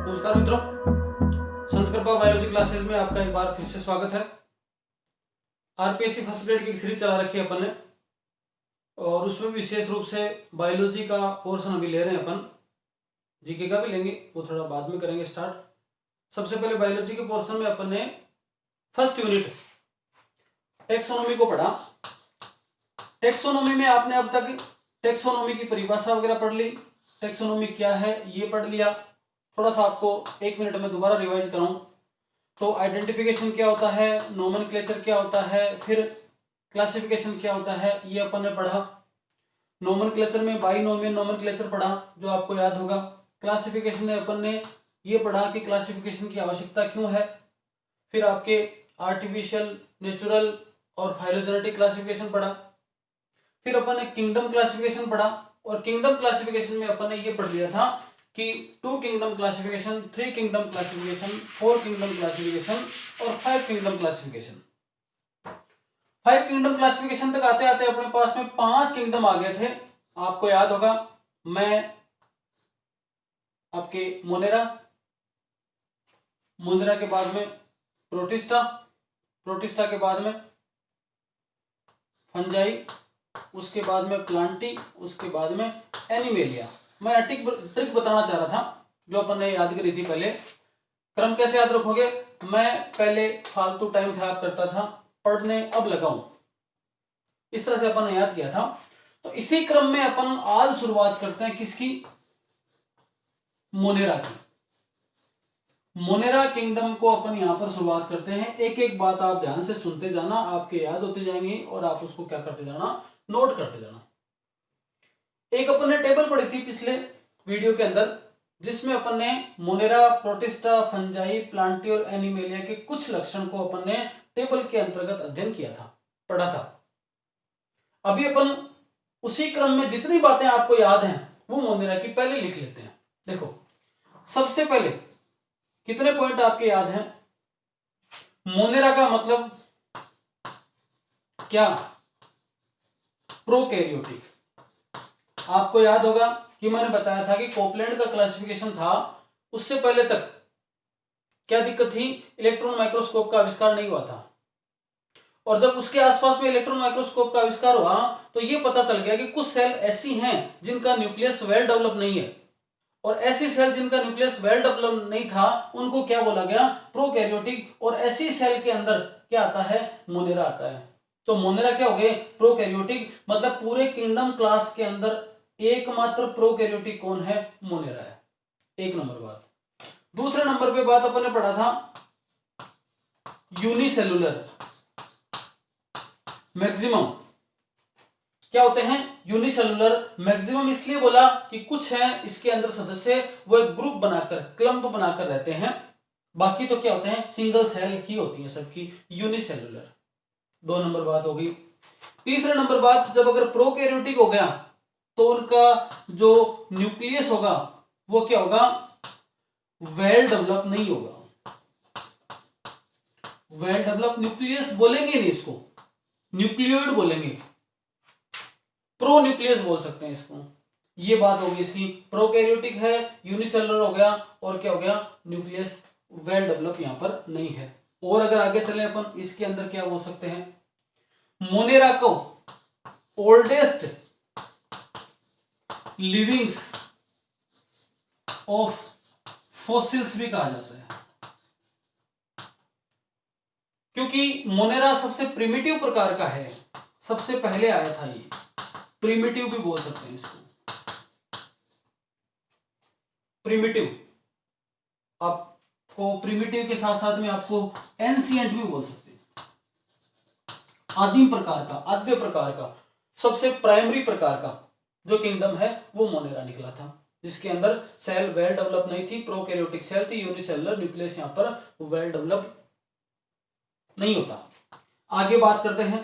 नमस्कार मित्रों, संत कृपा बायोलॉजी क्लासेस में आपका एक बार फिर से स्वागत है। आरपीएससी फर्स्ट ग्रेड की एक सीरीज चला रखी है अपन ने और उसमें विशेष रूप से बायोलॉजी का पोर्शन अभी ले रहे हैं अपन। जीके का भी लेंगे, वो थोड़ा बाद में करेंगे स्टार्ट। सबसे पहले बायोलॉजी के पोर्शन में अपन ने फर्स्ट यूनिट टेक्सोनोमी को पढ़ा। टेक्सोनोमी में आपने अब तक टेक्सोनोमी की परिभाषा वगैरह पढ़ ली, टेक्सोनोमी क्या है ये पढ़ लिया। थोड़ा सा आपको 1 मिनट में दोबारा रिवाइज कराऊं तो आइडेंटिफिकेशन क्या होता है, नोमेनक्लेचर क्या होता है, फिर क्लासिफिकेशन क्या होता है, ये अपन ने पढ़ा। नोमेनक्लेचर में बाइनोमियल नोमेनक्लेचर पढ़ा जो आपको याद होगा। क्लासिफिकेशन में अपन ने ये पढ़ा कि क्लासिफिकेशन की आवश्यकता क्यों है। फिर आपके आर्टिफिशियल, नेचुरल और फाइलोजेनेटिक क्लासिफिकेशन पढ़ा। फिर अपन ने किंगडम क्लासिफिकेशन पढ़ा और किंगडम क्लासिफिकेशन में अपन ने ये पढ़ लिया था कि 2 kingdom classification, 3 kingdom classification, 4 kingdom classification और 5 किंगडम क्लासिफिकेशन। 5 किंगडम क्लासिफिकेशन तक आते आते अपने पास में 5 किंगडम आ गए थे। आपको याद होगा, मैं आपके मोनेरा, मोनेरा के बाद में प्रोटिस्टा, प्रोटिस्टा के बाद में फंजाई, उसके बाद में प्लांटी, उसके बाद में एनिमेलिया। मैं ट्रिक बताना चाह रहा था जो अपन ने याद करी थी पहले। क्रम कैसे याद रखोगे? मैं पहले फालतू टाइम खराब करता था, पढ़ने अब लगाऊं, इस तरह से अपन ने याद किया था। तो इसी क्रम में अपन आज शुरुआत करते हैं किसकी? मोनेरा की। मोनेरा किंगडम को अपन यहां पर शुरुआत करते हैं। एक एक बात आप ध्यान से सुनते जाना, आपके याद होते जाएंगे और आप उसको क्या करते जाना, नोट करते जाना। एक अपन ने टेबल पढ़ी थी पिछले वीडियो के अंदर जिसमें अपन ने मोनेरा, प्रोटिस्टा, फंजाई, प्लांटी और एनिमेलिया के कुछ लक्षण को अपन ने टेबल के अंतर्गत अध्ययन किया था, पढ़ा था। अभी अपन उसी क्रम में जितनी बातें आपको याद हैं वो मोनेरा की पहले लिख लेते हैं। देखो, सबसे पहले कितने पॉइंट आपके याद हैं? मोनेरा का मतलब क्या? प्रोकैरियोटिक। आपको याद होगा कि मैंने बताया था कि कोपलैंड का क्लासिफिकेशन था, उससे पहले तक क्या दिक्कत थी? इलेक्ट्रॉन माइक्रोस्कोप का आविष्कार नहीं हुआ था। और जब उसके आसपास में इलेक्ट्रॉन माइक्रोस्कोप का आविष्कार हुआ तो यह पता चल गया कि कुछ सेल ऐसी हैं जिनका न्यूक्लियस वेल डेवलप नहीं है, और ऐसी सेल जिनका न्यूक्लियस वेल डेवलप नहीं था उनको क्या बोला गया? प्रोकैरियोटिक। और ऐसी सेल के अंदर क्या आता है? मोनेरा आता है। तो मोनेरा क्या हो गए? प्रोकैरियोटिक। मतलब पूरे किंगडम क्लास के अंदर एकमात्र प्रोकैरियोटिक कौन है? मोनेरा है। एक नंबर बात। दूसरे नंबर पे बात अपन ने पढ़ा था यूनिसेलुलर मैक्सिमम। क्या होते हैं? यूनिसेलुलर मैक्सिमम इसलिए बोला कि कुछ हैं इसके अंदर सदस्य, वो एक ग्रुप बनाकर, क्लम्प बनाकर रहते हैं। बाकी तो क्या होते हैं? सिंगल सेल ही होती है सबकी, यूनिसेलुलर। 2 नंबर बात हो गई। तीसरे नंबर बात, जब अगर प्रोकैरियोटिक हो गया तो उनका जो न्यूक्लियस होगा वो क्या होगा? वेल डेवलप नहीं होगा। वेल डेवलप न्यूक्लियस बोलेंगे नहीं इसको, न्यूक्लियोइड बोलेंगे, प्रो न्यूक्लियस बोल सकते हैं इसको। ये बात होगी इसकी। प्रोकैरियोटिक है, यूनिसेलुलर हो गया, और क्या हो गया? न्यूक्लियस वेल डेवलप यहां पर नहीं है। और अगर आगे चले अपन, इसके अंदर क्या बोल सकते हैं? मोनेरा को ओल्डेस्ट लिविंग्स ऑफ फॉसिल्स भी कहा जाता है, क्योंकि मोनेरा सबसे प्रिमिटिव प्रकार का है, सबसे पहले आया था ये। प्रिमिटिव भी बोल सकते हैं इसको, प्रिमिटिव। आपको प्रिमिटिव के साथ साथ में आपको एंशिएंट भी बोल सकते हैं। आदिम प्रकार का, आद्य प्रकार का, सबसे प्राइमरी प्रकार का जो किंगडम है वो मोनेरा निकला था, जिसके अंदर सेल वेल डेवलप नहीं थी, प्रोकैरियोटिक सेल थी, यूनिसेलुलर, न्यूक्लियस यहां पर वेल डेवलप नहीं होता। आगे बात करते हैं,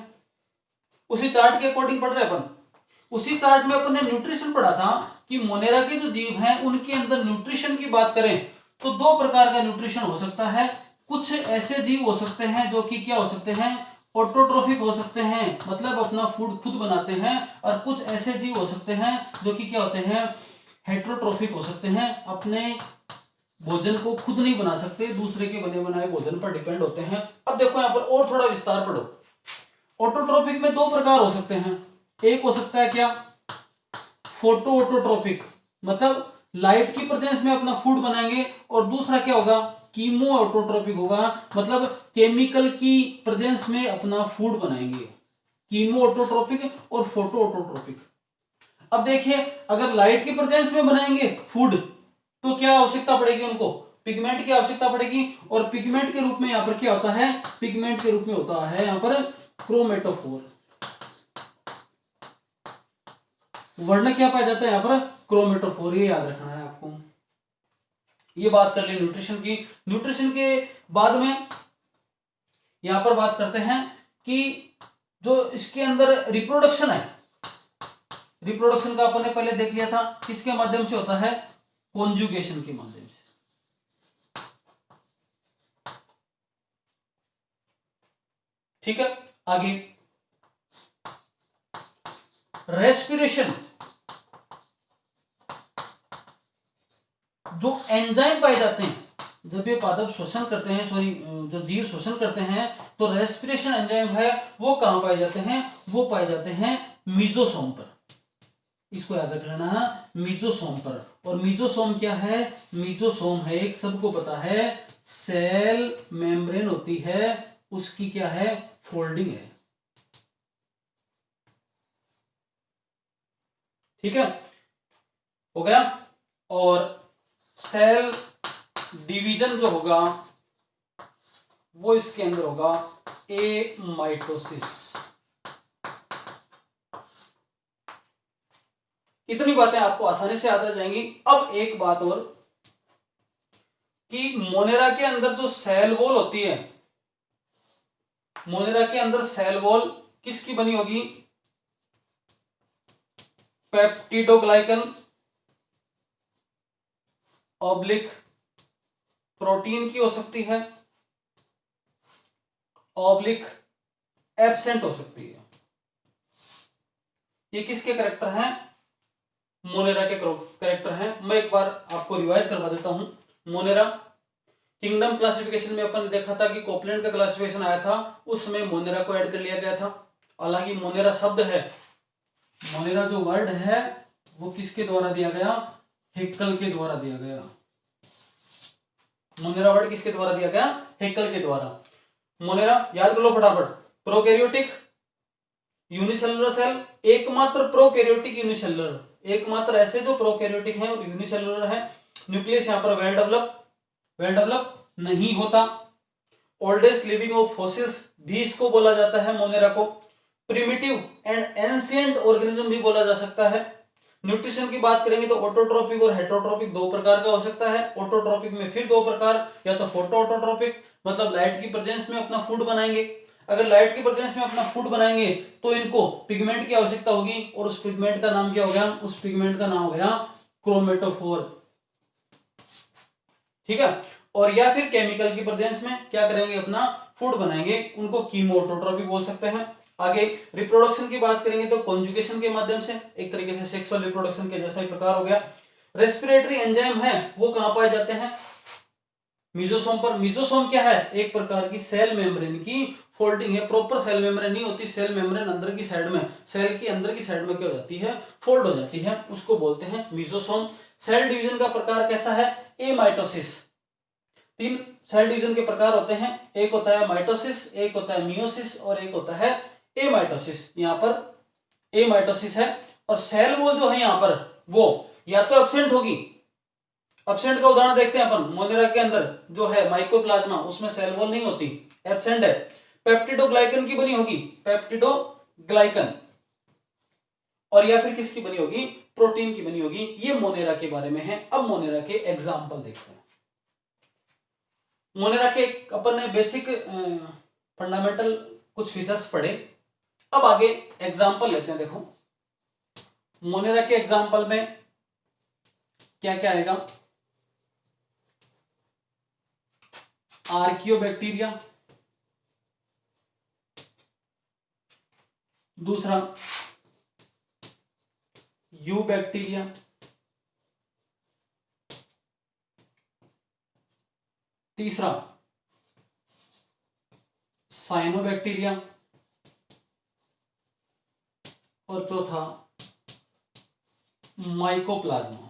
उसी चार्ट के अकॉर्डिंग पढ़ रहे अपन। उसी चार्ट में अपन ने न्यूट्रिशन पढ़ा था कि मोनेरा के जो जीव हैं उनके अंदर न्यूट्रिशन की बात करें तो 2 प्रकार का न्यूट्रिशन हो सकता है। कुछ ऐसे जीव हो सकते हैं जो कि क्या हो सकते हैं? ऑटोट्रोफिक हो सकते हैं, मतलब अपना फूड खुद बनाते हैं। और कुछ ऐसे जीव हो सकते हैं जो कि क्या होते हैं? हेट्रोट्रोफिक हो सकते हैं, अपने भोजन को खुद नहीं बना सकते, दूसरे के बने बनाए भोजन पर डिपेंड होते हैं। अब देखो यहां पर और थोड़ा विस्तार पढ़ो। ऑटोट्रोपिक में दो प्रकार हो सकते हैं। एक हो सकता है क्या, फोटो ऑटोट्रोपिक, मतलब लाइट की प्रेजेंस में अपना फूड बनाएंगे। और दूसरा क्या होगा, कीमो ऑटोट्रोपिक होगा, मतलब केमिकल की प्रेजेंस में अपना फूड बनाएंगे। कीमो ऑटोट्रोपिक और फोटो ऑटोट्रोपिक। अब देखिए, अगर लाइट की प्रेजेंस में बनाएंगे फूड तो क्या आवश्यकता पड़ेगी उनको, पिगमेंट की आवश्यकता पड़ेगी। और पिगमेंट के रूप में यहां पर क्या होता है, पिगमेंट के रूप में होता है यहां पर क्रोमेटोफोर। वर्ण क्या पाया जाता है यहां पर, क्रोमेटोफोर। ये याद रखना है आपको। ये बात कर ली न्यूट्रिशन की। न्यूट्रिशन के बाद में यहां पर बात करते हैं कि जो इसके अंदर रिप्रोडक्शन है, रिप्रोडक्शन का अपन ने पहले देख लिया था, किसके माध्यम से होता है, कॉन्जुगेशन के माध्यम से। ठीक है, आगे रेस्पिरेशन। जो एंजाइम पाए जाते हैं जब ये पादप श्वसन करते हैं, सॉरी जो जीव श्वसन करते हैं, तो रेस्पिरेशन एंजाइम है वो कहां पाए जाते हैं, वो पाए जाते हैं मीजोसोम पर। इसको याद रख लेना, मीजोसोम पर। और मीजोसोम क्या है, मीजोसोम है एक सबको पता है सेल मेम्ब्रेन होती है, उसकी क्या है, फोल्डिंग है। ठीक है, हो गया। और सेल डिवीजन जो होगा वो इसके अंदर होगा ए माइटोसिस। इतनी बातें आपको आसानी से याद रह जाएंगी। अब एक बात और कि मोनेरा के अंदर जो सेल वॉल होती है, मोनेरा के अंदर सेल वॉल किसकी बनी होगी, पेप्टिडोग्लाइकन ऑब्लिक प्रोटीन की हो सकती है, ऑब्लिक एब्सेंट हो सकती है। ये किसके करेक्टर हैं, मोनेरा के करेक्टर हैं। मैं एक बार आपको रिवाइज करवा देता हूं। मोनेरा किंगडम क्लासिफिकेशन में अपन ने देखा था कि कोपलैंड का क्लासिफिकेशन आया था, उसमें मोनेरा को ऐड कर लिया गया था। हालांकि मोनेरा शब्द है, मोनेरा जो वर्ड है वो किसके द्वारा दिया गया, हेक्कल के द्वारा दिया गया। मोनेरा वर्ड किसके द्वारा दिया गया, हेक्कल के द्वारा। मोनेरा याद कर लो फटाफट, प्रोकैरियोटिक यूनिसेलुलर सेल, एकमात्र प्रोकैरियोटिक यूनिसेलुलर, एकमात्र ऐसे जो प्रोकैरियोटिक हैं और यूनिसेलुलर हैं। न्यूक्लियस यहां पर वेल डेवलप नहीं होता। ओल्डेस्ट लिविंग ऑफ फॉसिल्स भी इसको बोला जाता है मोनेरा को। प्रिमिटिव एंड एंशिएंट ऑर्गेनिज्म भी बोला जा सकता है। न्यूट्रिशन की बात करेंगे तो ऑटोट्रोपिक और हेटरोट्रोपिक दो प्रकार का हो सकता है। ऑटोट्रोपिक में फिर दो प्रकार, या तो फोटो ऑटोट्रोपिक मतलब लाइट की प्रेजेंस में अपना फूड बनाएंगे। अगर लाइट की प्रेजेंस में अपना फूड बनाएंगे तो इनको पिगमेंट की आवश्यकता होगी, और उस पिगमेंट का नाम क्या हो गया, उस पिगमेंट का नाम हो गया क्रोमेटोफोर। ठीक है, और या फिर केमिकल की प्रेजेंस में क्या करेंगे, अपना फूड बनाएंगे, उनको कीमो ऑटोट्रोपिक बोल सकते हैं। आगे रिप्रोडक्शन की बात करेंगे तो कॉन्जुगेशन के माध्यम से, एक तरीके से सेक्सुअल रिप्रोडक्शन के जैसा ही प्रकार हो गया। रेस्पिरेटरी एंजाइम है वो कहां पाए जाते हैं, मीजोसोम पर। मीजोसोम क्या है, एक प्रकार की सेल मेम्ब्रेन की फोल्डिंग है। प्रॉपर सेल मेम्ब्रेन नहीं होती, सेल मेम्ब्रेन अंदर की साइड में, सेल की अंदर की साइड में क्या हो जाती है, फोल्ड हो जाती है, उसको बोलते हैं मीजोसोम। सेल डिवीजन का प्रकार कैसा है, ए माइटोसिस। तीन सेल डिवीजन के प्रकार होते हैं, एक होता है माइटोसिस, एक होता है मियोसिस और एक होता है एमाइटोसिस। यहां पर एमाइटोसिस है। और सेल वॉल जो है यहां पर वो या तो एब्सेंट होगी, एब्सेंट का उदाहरण देखते हैं अपन, मोनेरा के अंदर जो है माइकोप्लाज्मा उसमें सेल वॉल नहीं होती, एब्सेंट है। पेप्टिडोग्लाइकन की बनी होगी, पेप्टिडोग्लाइकन, और या फिर किसकी बनी होगी, प्रोटीन की बनी होगी। ये मोनेरा के बारे में है। अब मोनेरा के एग्जाम्पल देखते हैं। मोनेरा के अपन ने बेसिक फंडामेंटल कुछ फीचर्स पढ़े, अब आगे एग्जाम्पल लेते हैं। देखो मोनेरा के एग्जाम्पल में क्या क्या आएगा, आर्कियोबैक्टीरिया, दूसरा यू बैक्टीरिया, तीसरा साइनोबैक्टीरिया, और चौथा माइकोप्लाज्मा।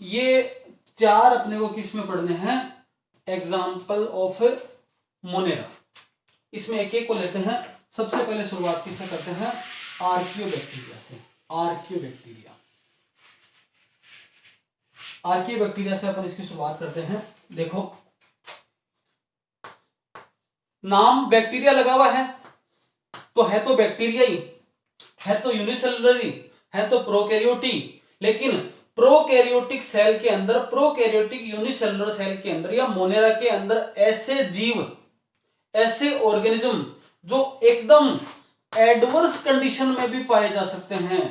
ये चार अपने को किस में पढ़ने हैं? Example of Monera. इसमें एक एक को लेते हैं। सबसे पहले शुरुआत किससे करते हैं? आर्कियोबैक्टीरिया से। आर्कियोबैक्टीरिया, आर्कियोबैक्टीरिया से अपन इसकी शुरुआत करते हैं। देखो, नाम बैक्टीरिया लगा हुआ है तो है तो बैक्टीरिया ही, है तो यूनिसेलुलर ही, है तो प्रोकैरियोटिक। लेकिन प्रोकैरियोटिक सेल के अंदर, प्रोकैरियोटिक यूनिसेलुलर सेल के अंदर या मोनेरा के अंदर ऐसे जीव, ऐसे ऑर्गेनिज्म जो एकदम एडवर्स कंडीशन में भी पाए जा सकते हैं,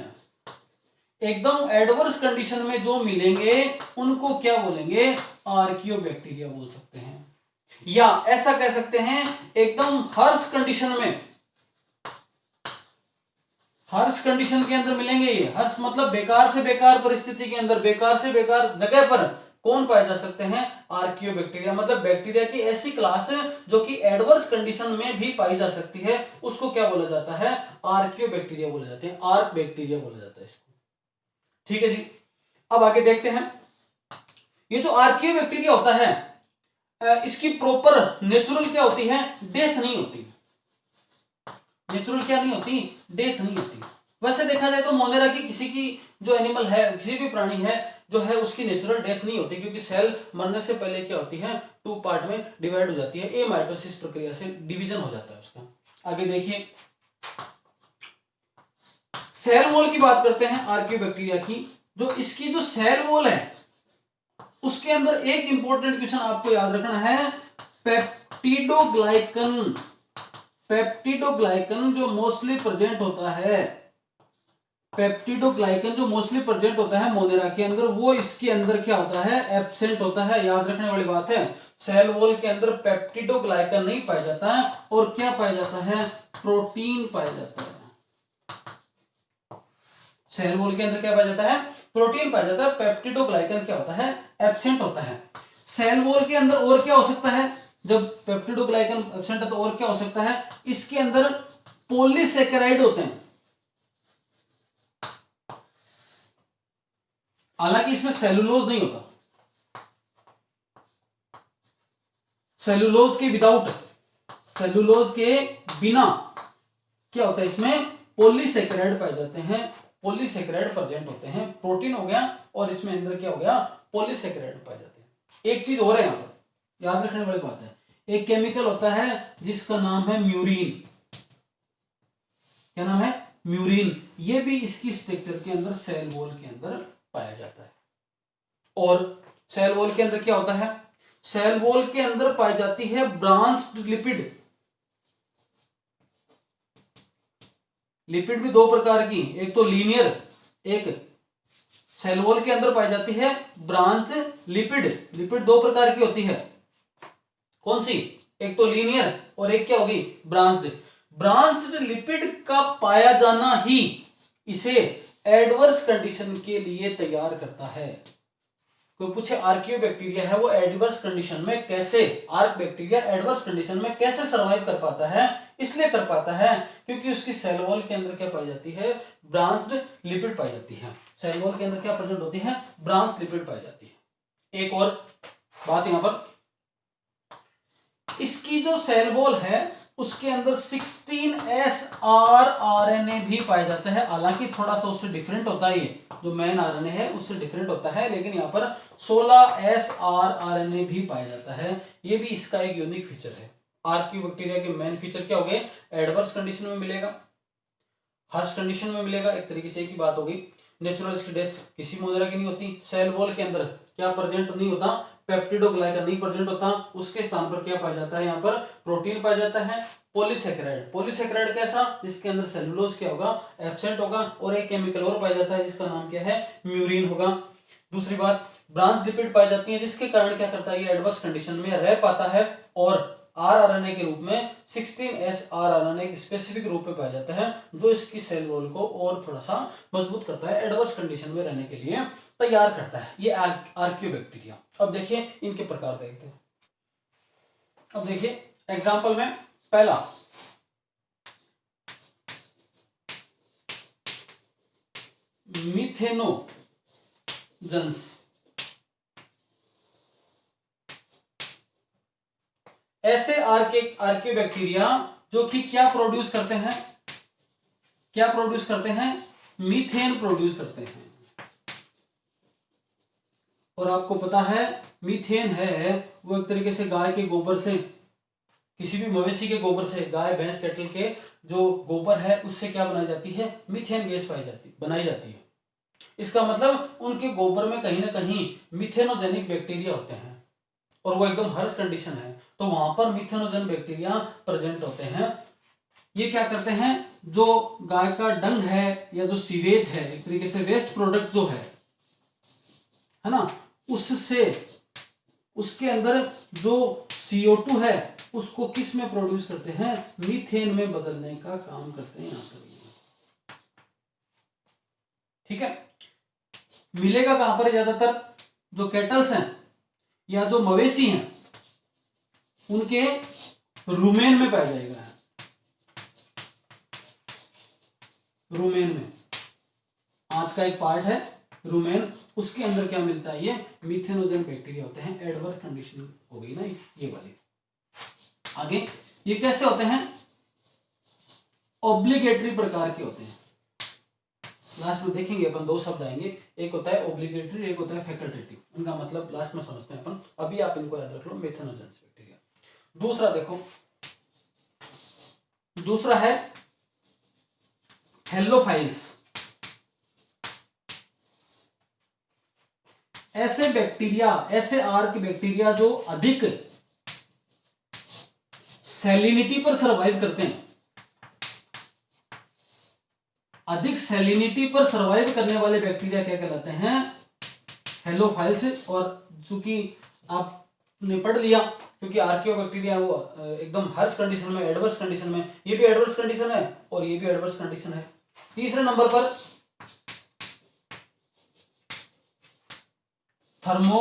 एकदम एडवर्स कंडीशन में जो मिलेंगे उनको क्या बोलेंगे? आर्कियोबैक्टीरिया बोल सकते हैं। या ऐसा कह सकते हैं एकदम हर्ष कंडीशन में, हर्ष कंडीशन के अंदर मिलेंगे ये। हर्ष मतलब बेकार से बेकार परिस्थिति के अंदर, बेकार से बेकार जगह पर कौन पाए जा सकते हैं? आर्कियोबैक्टीरिया। मतलब बैक्टीरिया की ऐसी क्लास है जो कि एडवर्स कंडीशन में भी पाई जा सकती है, उसको क्या बोला जाता है? आर्कियोबैक्टीरिया बोले जाते हैं, आर्क बैक्टीरिया बोला जाता है इसको। ठीक है जी, अब आगे देखते हैं। ये जो आर्कियोबैक्टीरिया होता है, इसकी प्रॉपर नेचुरल क्या होती है? डेथ नहीं होती। नेचुरल क्या नहीं होती? डेथ नहीं होती। वैसे देखा जाए तो मोनेरा की किसी की जो एनिमल है, किसी भी प्राणी है जो है, उसकी नेचुरल डेथ नहीं होती, क्योंकि सेल मरने से पहले क्या होती है? टू पार्ट में डिवाइड हो जाती है। ए माइटोसिस प्रक्रिया से डिवीजन हो जाता है उसका। आगे देखिए, सेल वॉल की बात करते हैं आर्कियोबैक्टीरिया की। जो इसकी जो सेल वॉल है उसके अंदर एक इंपॉर्टेंट क्वेश्चन आपको याद रखना है, पेप्टिडोग्लाइकन। पेप्टिडोग्लाइकन जो मोस्टली प्रेजेंट होता है, पेप्टिडोग्लाइकन जो मोस्टली प्रेजेंट होता है मोनेरा के अंदर, वो इसके अंदर क्या होता है? एब्सेंट होता है। याद रखने वाली बात है, सेल वॉल के अंदर पेप्टिडोग्लाइकन नहीं पाया जाता है, और क्या पाया जाता है? प्रोटीन पाया जाता है। सेल वॉल के अंदर क्या पाया जाता है? प्रोटीन पाया जाता है। पेप्टिडोग्लाइकन क्या होता है? एब्सेंट होता है। सेल वॉल के अंदर और क्या हो सकता है? जब पेप्टिडोग्लाइकन एब्सेंट है तो और क्या हो सकता है? इसके अंदर पॉलीसेकेराइड होते हैं। हालांकि इसमें सेलुलोज नहीं होता, सेलुलोज के विदाउट, सेलुलोज के बिना क्या होता है? इसमें पॉलीसेकेराइड पाए जाते हैं, पॉलीसेकेराइड प्रेजेंट होते हैं। प्रोटीन हो गया और इसमें अंदर क्या हो गया? पॉलीसेकेराइड पाए जाते हैं। एक चीज और है यहां पर याद रखने वाली बात है, एक केमिकल होता है जिसका नाम है म्यूरिन। क्या नाम है? म्यूरिन। ये भी इसकी स्ट्रक्चर के अंदर, सेल वॉल के अंदर पाया जाता है। और सेल वॉल के अंदर क्या होता है? सेल वॉल के अंदर पाई जाती है ब्रांच्ड लिपिड। लिपिड भी दो प्रकार की, एक तो लीनियर, एक सेल वॉल के अंदर पाई जाती है ब्रांच लिपिड। लिपिड दो प्रकार की होती है, कौन सी? एक तो लीनियर और एक क्या होगी? ब्रांच्ड। ब्रांच्ड लिपिड का पाया जाना ही इसे एडवर्स कंडीशन के लिए तैयार करता है। कोई पूछे आर्कियोबैक्टीरिया है वो एडवर्स कंडीशन में कैसे, आर्क बैक्टीरिया एडवर्स कंडीशन में कैसे सरवाइव कर पाता है? इसलिए कर पाता है क्योंकि उसकी सेल वॉल के अंदर क्या पाई जाती है? ब्रांच्ड लिपिड पाई जाती है। सेल वॉल के अंदर क्या प्रेजेंट होती है? ब्रांच लिपिड पाई जाती है। एक और बात यहां पर, इसकी जो सेल वॉल है उसके अंदर 16S RNA भी पाया जाता है। हालांकि थोड़ा सा उससे डिफरेंट होता है, ये जो मेन RNA है उससे डिफरेंट होता है, लेकिन यहाँ पर 16S RNA भी पाया जाता है। ये भी इसका एक यूनिक फीचर है। आर्कियोबैक्टीरिया के मेन फीचर क्या हो गए? एडवर्स कंडीशन में मिलेगा, हर्ष कंडीशन में मिलेगा, एक तरीके से एक ही बात होगी। नेचुरल इसकी डेथ किसी मोनेरा की नहीं होती। सेल वॉल के अंदर क्या प्रेजेंट नहीं होता? पेप्टिडोग्लाइकन नहीं प्रेजेंट होता। उसके स्थान पर क्या पाया जाता है? यहाँ पर प्रोटीन पाया जाता है, पॉलीसेकेराइड। पॉलीसेकेराइड कैसा? जिसके अंदर सेलुलोज क्या होगा? एब्सेंट होगा। और एक केमिकल और पाया जाता है जिसका नाम क्या है? म्यूरिन होगा। दूसरी बात, ब्रांच लिपिड पाई जाती है जिसके कारण क्या करता है? ये एडवर्स कंडीशन में रह पाता है और आरआरएनए के रूप में 16S आरआरएनए स्पेसिफिक रूप में पाया जाता है, जो इसकी सेल वॉल को और थोड़ा सा मजबूत करता है एडवर्स कंडीशन में रहने के लिए तैयार करता है, ये आर्कियोबैक्टीरिया। अब देखिए इनके प्रकार देखते हैं। अब देखिए एग्जाम्पल में पहला मिथेनोजन्स। ऐसे आर्कियोबैक्टीरिया जो कि क्या प्रोड्यूस करते हैं, क्या प्रोड्यूस करते हैं, मीथेन प्रोड्यूस करते हैं। और आपको पता है मीथेन है वो एक तरीके से गाय के गोबर से, किसी भी मवेशी के गोबर से, गाय भैंस कैटल के जो गोबर है उससे क्या बनाई जाती है, मीथेन गैस बनाई जाती है। इसका मतलब उनके गोबर में कहीं ना कहीं मिथेनोजेनिक बैक्टीरिया होते हैं और वो एकदम हर्ष कंडीशन है, तो वहां पर मिथेनोजन बैक्टीरिया प्रेजेंट होते हैं। ये क्या करते हैं, जो गाय का डंग है या जो सीवेज है, एक तरीके से वेस्ट प्रोडक्ट जो है ना, उससे उसके अंदर जो CO2 है उसको किस में प्रोड्यूस करते हैं, मीथेन में बदलने का काम करते हैं यहां पर। ठीक है, मिलेगा कहां पर, ज्यादातर जो कैटल्स हैं या जो मवेशी हैं उनके रुमेन में पाया जाएगा। रुमेन में आंत का एक पार्ट है रुमेन, उसके अंदर क्या मिलता है, ये मिथेनोजन बैक्टीरिया होते हैं। एडवर्स कंडीशन हो गई ना ये वाली। आगे ये कैसे होते हैं, ऑब्लिगेटरी प्रकार के होते हैं। लास्ट में देखेंगे अपन, दो शब्द आएंगे, एक होता है ऑब्लिगेटरी, एक होता है फैकल्टेटिव। उनका मतलब लास्ट में समझते हैं अपन, अभी आप इनको याद रख लो, मिथेनोजन बैक्टीरिया। दूसरा देखो, दूसरा है हेलोफाइल्स। ऐसे बैक्टीरिया, ऐसे आर्क बैक्टीरिया जो अधिक सैलिनिटी पर सरवाइव करते हैं, अधिक सैलिनिटी पर सरवाइव करने वाले बैक्टीरिया क्या कहलाते हैं, हेलोफाइल्स। और चूंकि आपने पढ़ लिया, क्योंकि आर्कियोबैक्टीरिया वो एकदम हर्ष कंडीशन में, एडवर्स कंडीशन में, ये भी एडवर्स कंडीशन है और ये भी एडवर्स कंडीशन है। तीसरे नंबर पर थर्मो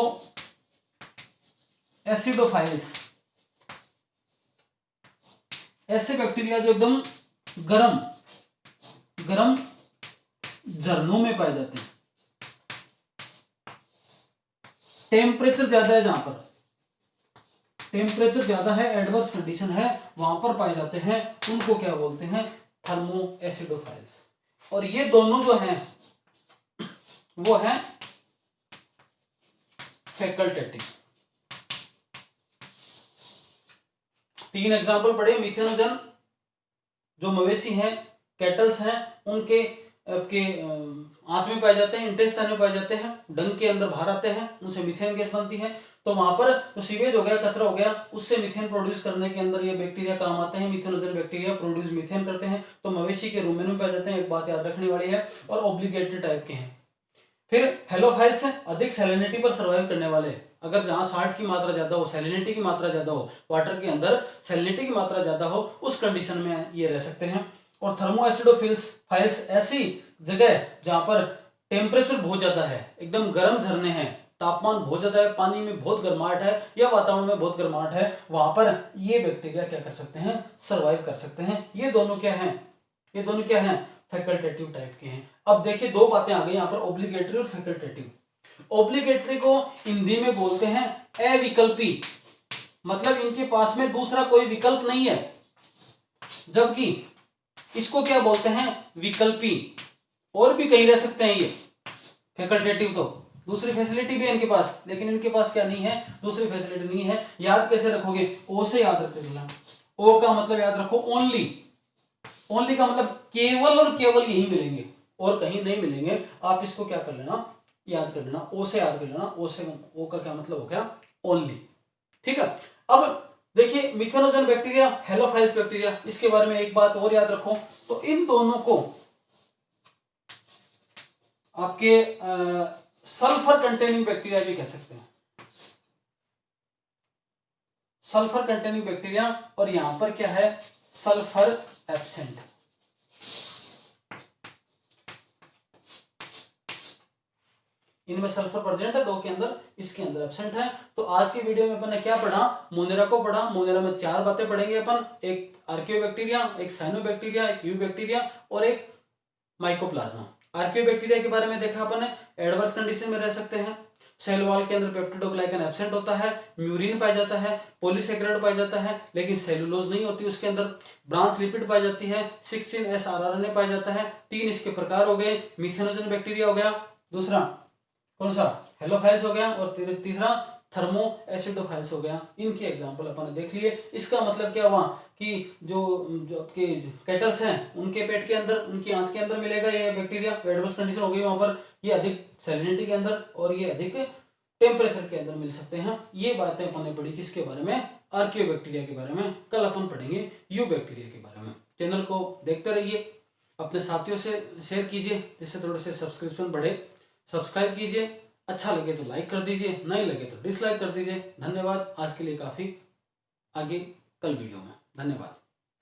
एसिडोफाइल्स। ऐसे बैक्टीरिया जो एकदम गर्म गर्म झरनों में पाए जाते हैं, टेम्परेचर ज्यादा है, जहां पर टेम्परेचर ज्यादा है, एडवर्स कंडीशन है, वहां पर पाए जाते हैं, उनको क्या बोलते हैं, थर्मो एसिडोफाइल्स। और ये दोनों जो हैं वो हैं फैकल्टेटिव। तीन एग्जांपल पढ़े, मिथेनोजन जो मवेशी हैं, कैटल्स हैं, उनके आपके आंत में पाए जाते हैं, इंटेस्टाइन में पाए जाते हैं, डंग के अंदर बाहर आते हैं, उनसे मीथेन गैस बनती है। तो वहां पर जो सीवेज हो गया, कचरा हो गया, उससे मीथेन प्रोड्यूस करने के अंदर ये बैक्टीरिया काम आते हैं, मिथेनोजन बैक्टीरिया प्रोड्यूस मीथेन करते हैं, तो मवेशी के रूमेन में पाए जाते हैं। एक बात याद रखने वाली है, और ऑब्लिगेटरी टाइप के हैं। फिर हेलोफाइल्स हैं, अधिक सैलिनिटी पर सर्वाइव करने वाले, अगर जहां साल्ट की मात्रा ज्यादा हो, सैलिनिटी की मात्रा ज्यादा हो, वाटर के अंदर सैलिनिटी की मात्रा ज्यादा हो, उस कंडीशन में ये रह सकते हैं। और थर्मो एसिडोफिल्स फाइल्स ऐसी जगह जहां पर टेम्परेचर बहुत ज्यादा है, एकदम गर्म झरने हैं, तापमान बहुत ज्यादा है, पानी में बहुत गर्माहट है या वातावरण में बहुत गर्माहट है, वहां पर ये बैक्टीरिया क्या कर सकते हैं, सर्वाइव कर सकते हैं। ये दोनों क्या हैं, ये दोनों क्या हैं, फैकल्टेटिव टाइप के हैं। अब देखिए दो बातें आ गई यहां पर, ऑब्लिगेटरी और फैकल्टेटिव। ऑब्लिगेटरी को हिंदी में बोलते हैं अविकल्पी, मतलब इनके पास में दूसरा कोई विकल्प नहीं है। जबकि इसको क्या बोलते हैं, विकल्पी। और भी कहीं रह सकते हैं ये फैकल्टेटिव, तो दूसरी फैसिलिटी भी है इनके पास, लेकिन इनके पास क्या नहीं है, दूसरी फैसिलिटी नहीं है। याद कैसे रखोगे, ओ से याद रख लेना। ओ का मतलब याद रखो ओनली, ओनली का मतलब केवल और केवल यही मिलेंगे और कहीं नहीं मिलेंगे। आप इसको क्या कर लेना, याद कर लेना, ओ से याद कर लेना। ओ से, ओ का क्या मतलब हो गया, ओनली। ठीक है, अब देखिए मिथेनोजन बैक्टीरिया, हेलोफाइल्स बैक्टीरिया, इसके बारे में एक बात और याद रखो, तो इन दोनों को आपके सल्फर कंटेनिंग बैक्टीरिया भी कह सकते हैं, सल्फर कंटेनिंग बैक्टीरिया। और यहां पर क्या है, सल्फर एब्सेंट। इनमें सल्फर प्रेजेंट है, 2 के अंदर, इसके अंदर एब्सेंट है। तो आज की वीडियो में अपन ने क्या पढ़ा, मोनेरा को पढ़ा। मोनेरा में 4 बातें पढ़ेंगे अपन, एक आर्कियोबैक्टीरिया, एक साइनोबैक्टीरिया, एक यूबैक्टीरिया और एक माइकोप्लाज्मा। आर्कियोबैक्टीरिया के बारे में देखा अपन ने, एडवर्स कंडीशन में रह सकते हैं, सेल वॉल के अंदर पेप्टिडोग्लाइकन एब्सेंट होता है, म्यूरिन पाया जाता है, पॉलीसेकेराइड पाया जाता है लेकिन सेलुलोज नहीं होती उसके अंदर, ब्रांच लिपिड पाई जाती है, 16S rRNA पाया जाता है। 3 इसके प्रकार हो गए, मिथेनोजन बैक्टीरिया हो गया, दूसरा कौन सा, हेलोफाइल्स हो गया, और तीसरा थर्मो एसिडोफाइल्स हो गया। इनके एग्जांपल अपन ने देख लिए। इसका मतलब क्या हुआ कि जो जो आपके कैटल्स हैं उनके पेट के अंदर, उनकी आंत के अंदर मिलेगा ये बैक्टीरिया, एडवर्स कंडीशन हो गई वहां पर, ये अधिक सैलिनिटी के अंदर और ये अधिक टेम्परेचर के अंदर मिल सकते हैं। ये बातें अपन ने पढ़ी किसके बारे में, आर्कियोबैक्टीरिया के बारे में। कल अपन पढ़ेंगे यूबैक्टीरिया के बारे में। चैनल को देखते रहिए, अपने साथियों से शेयर कीजिए जिससे थोड़े से सब्सक्रिप्शन बढ़े, सब्सक्राइब कीजिए, अच्छा लगे तो लाइक कर दीजिए, नहीं लगे तो डिसलाइक कर दीजिए। धन्यवाद, आज के लिए काफ़ी, आगे कल वीडियो में। धन्यवाद।